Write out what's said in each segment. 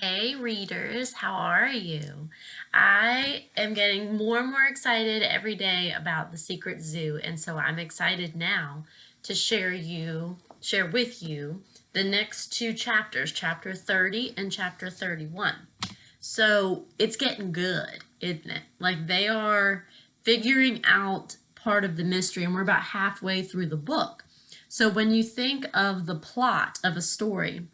Hey readers, how are you? I am getting more and more excited every day about the Secret Zoo, and so I'm excited now to share with you the next two chapters, chapter 30 and chapter 31. So it's getting good, isn't it? Like they are figuring out part of the mystery, and we're about halfway through the book. So when you think of the plot of a story,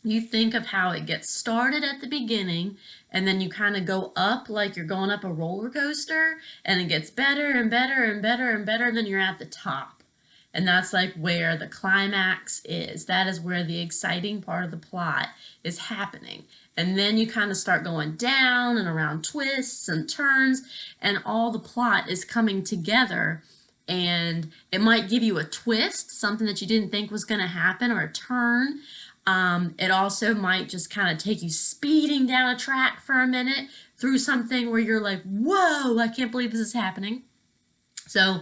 you think of how it gets started at the beginning, and then you kind of go up like you're going up a roller coaster, and it gets better and better and better and better, and then you're at the top. And that's like where the climax is. That is where the exciting part of the plot is happening. And then you kind of start going down and around twists and turns, and all the plot is coming together. And it might give you a twist, something that you didn't think was going to happen, or a turn. It also might just kind of take you speeding down a track for a minute through something where you're like, whoa, I can't believe this is happening. So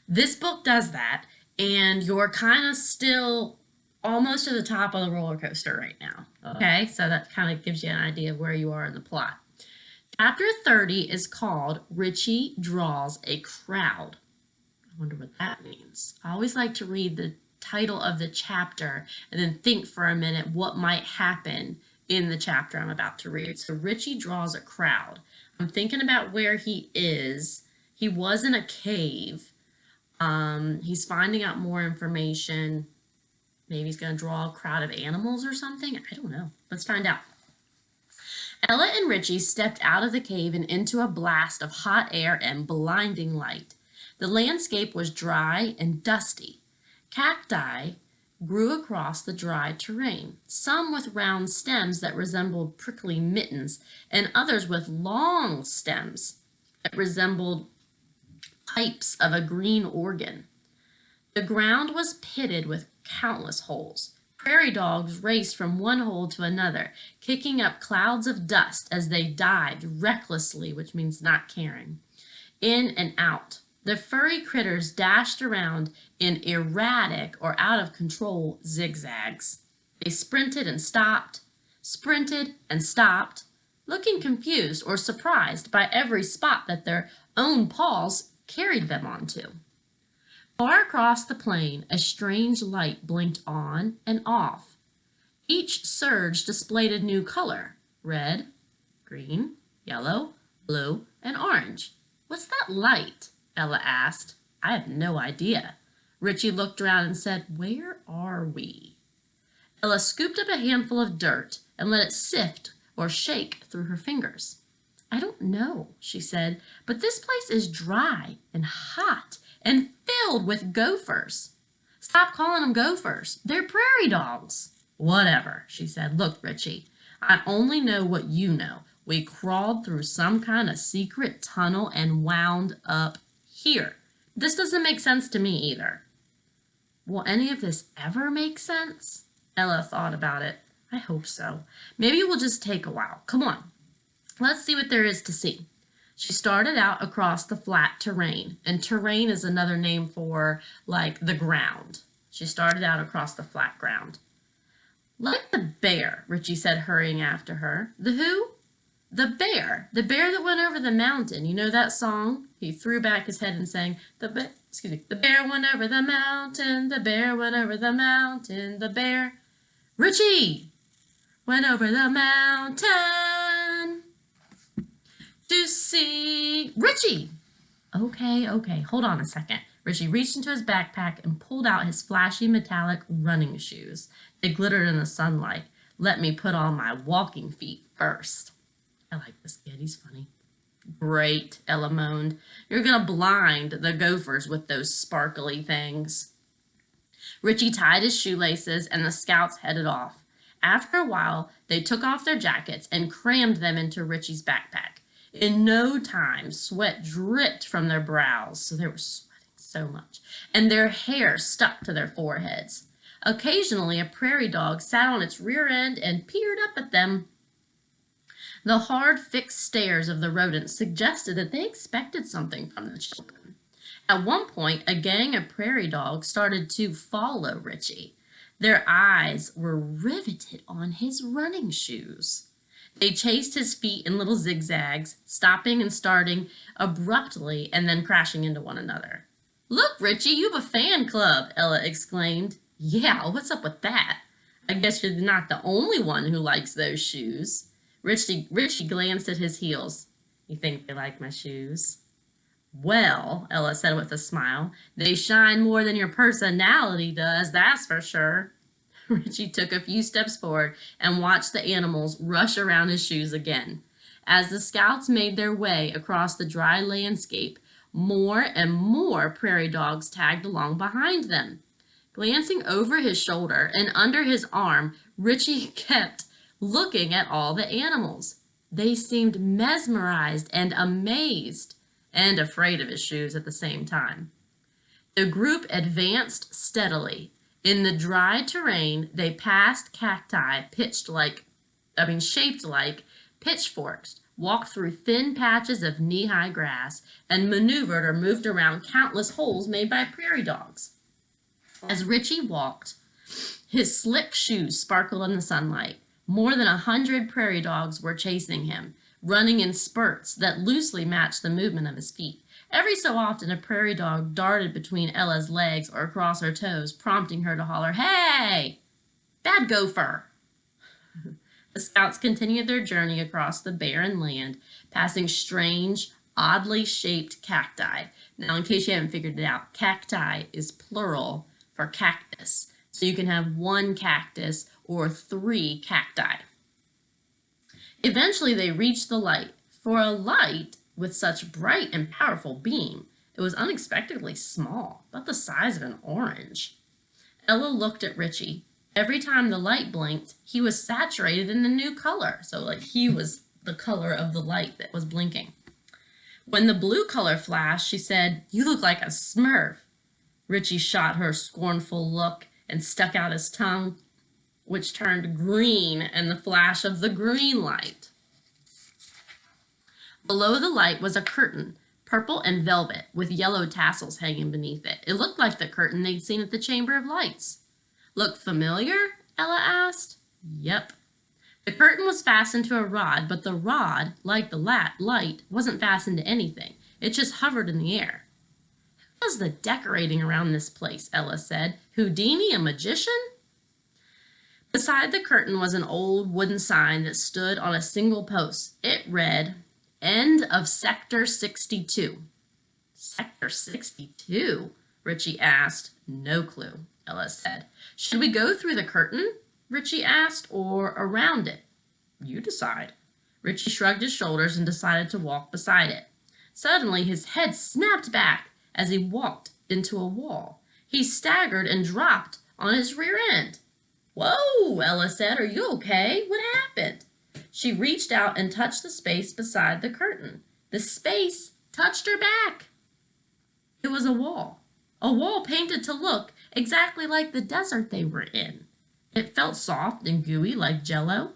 this book does that, and you're kind of still almost to the top of the roller coaster right now. Okay, so that kind of gives you an idea of where you are in the plot. Chapter 30 is called Richie Draws a Crowd. I wonder what that means. I always like to read the title of the chapter and then think for a minute what might happen in the chapter I'm about to read. So Richie draws a crowd. I'm thinking about where he is. He was in a cave. He's finding out more information. Maybe he's going to draw a crowd of animals or something. I don't know. Let's find out. Ella and Richie stepped out of the cave and into a blast of hot air and blinding light. The landscape was dry and dusty. Cacti grew across the dry terrain, some with round stems that resembled prickly mittens, and others with long stems that resembled pipes of a green organ. The ground was pitted with countless holes. Prairie dogs raced from one hole to another, kicking up clouds of dust as they dived recklessly, which means not caring, in and out. The furry critters dashed around in erratic or out of control zigzags. They sprinted and stopped, looking confused or surprised by every spot that their own paws carried them onto. Far across the plain, a strange light blinked on and off. Each surge displayed a new color: red, green, yellow, blue, and orange. "What's that light?" Ella asked. "I have no idea." Richie looked around and said, "Where are we?" Ella scooped up a handful of dirt and let it sift or shake through her fingers. "I don't know," she said, "but this place is dry and hot and filled with gophers." "Stop calling them gophers. They're prairie dogs." "Whatever," she said. "Look, Richie, I only know what you know. We crawled through some kind of secret tunnel and wound up here. This doesn't make sense to me either." "Will any of this ever make sense?" Ella thought about it. "I hope so. Maybe it will just take a while. Come on. Let's see what there is to see." She started out across the flat terrain, and terrain is another name for, like, the ground. She started out across the flat ground. "Like the bear," Richie said, hurrying after her. "The who?" "The bear. The bear that went over the mountain. You know that song?" He threw back his head and sang, The bear went over the mountain, the bear went over the mountain, the bear." "Richie! Went over the mountain to see Richie." Okay, hold on a second. Richie reached into his backpack and pulled out his flashy metallic running shoes. They glittered in the sunlight. "Let me put on my walking feet first." I like this kid. He's funny. "Great," Ella moaned. "You're going to blind the gophers with those sparkly things." Richie tied his shoelaces, and the scouts headed off. After a while, they took off their jackets and crammed them into Richie's backpack. In no time, sweat dripped from their brows, so they were sweating so much, and their hair stuck to their foreheads. Occasionally, a prairie dog sat on its rear end and peered up at them. The hard, fixed stares of the rodents suggested that they expected something from the children. At one point, a gang of prairie dogs started to follow Richie. Their eyes were riveted on his running shoes. They chased his feet in little zigzags, stopping and starting abruptly and then crashing into one another. "Look, Richie, you have a fan club," Ella exclaimed. "Yeah, what's up with that? I guess you're not the only one who likes those shoes." Richie glanced at his heels. "You think they like my shoes?" "Well," Ella said with a smile, "they shine more than your personality does, that's for sure." Richie took a few steps forward and watched the animals rush around his shoes again. As the scouts made their way across the dry landscape, more and more prairie dogs tagged along behind them. Glancing over his shoulder and under his arm, Richie kept looking at all the animals. They seemed mesmerized and amazed, and afraid of his shoes at the same time. The group advanced steadily. In the dry terrain, they passed cacti shaped like pitchforks, walked through thin patches of knee-high grass, and maneuvered or moved around countless holes made by prairie dogs. As Richie walked, his slick shoes sparkled in the sunlight. More than 100 prairie dogs were chasing him, running in spurts that loosely matched the movement of his feet. Every so often, a prairie dog darted between Ella's legs or across her toes, prompting her to holler, "Hey, bad gopher!" The scouts continued their journey across the barren land, passing strange, oddly shaped cacti. Now, in case you haven't figured it out, cacti is plural for cactus. So you can have one cactus or 3 cacti. Eventually, they reached the light. For a light with such bright and powerful beam, it was unexpectedly small, about the size of an orange. Ella looked at Richie. Every time the light blinked, he was saturated in the new color. So he was the color of the light that was blinking. When the blue color flashed, she said, "You look like a Smurf." Richie shot her a scornful look and stuck out his tongue, which turned green in the flash of the green light. Below the light was a curtain, purple and velvet, with yellow tassels hanging beneath it. It looked like the curtain they'd seen at the Chamber of Lights. "Look familiar?" Ella asked. "Yep." The curtain was fastened to a rod, but the rod, like the light, wasn't fastened to anything. It just hovered in the air. "Who does the decorating around this place?" Ella said. "Houdini, a magician?" Beside the curtain was an old wooden sign that stood on a single post. It read, "End of Sector 62. "Sector 62? Richie asked. "No clue," Ella said. "Should we go through the curtain?" Richie asked, "or around it?" "You decide." Richie shrugged his shoulders and decided to walk beside it. Suddenly, his head snapped back as he walked into a wall. He staggered and dropped on his rear end. "Whoa," Ella said. "Are you okay? What happened?" She reached out and touched the space beside the curtain. The space touched her back. It was a wall painted to look exactly like the desert they were in. It felt soft and gooey like Jell-O.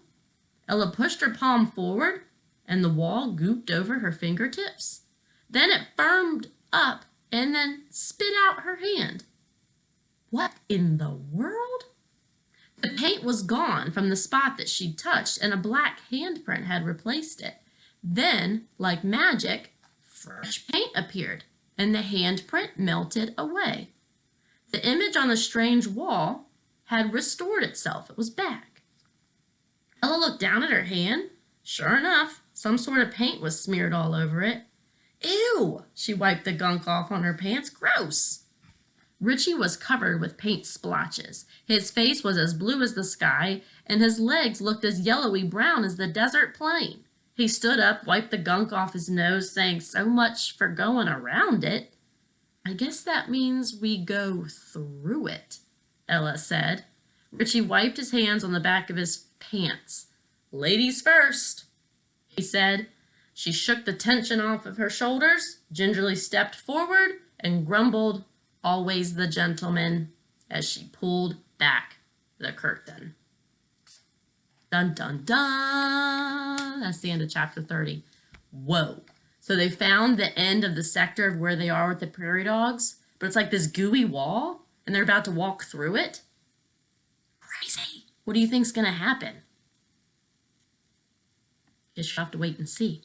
Ella pushed her palm forward, and the wall gooped over her fingertips. Then it firmed up and then spit out her hand. What in the world? The paint was gone from the spot that she'd touched, and a black handprint had replaced it. Then, like magic, fresh paint appeared, and the handprint melted away. The image on the strange wall had restored itself. It was back. Ella looked down at her hand. Sure enough, some sort of paint was smeared all over it. "Ew!" She wiped the gunk off on her pants. "Gross!" Richie was covered with paint splotches. His face was as blue as the sky, and his legs looked as yellowy brown as the desert plain. He stood up, wiped the gunk off his nose, saying, "So much for going around it." "I guess that means we go through it," Ella said. Richie wiped his hands on the back of his pants. "Ladies first," he said. She shook the tension off of her shoulders, gingerly stepped forward, and grumbled, "Always the gentleman," as she pulled back the curtain. Dun, dun, dun. That's the end of chapter 30. Whoa. So they found the end of the sector of where they are with the prairie dogs, but it's like this gooey wall, and they're about to walk through it. Crazy. What do you think's going to happen? Just have to wait and see.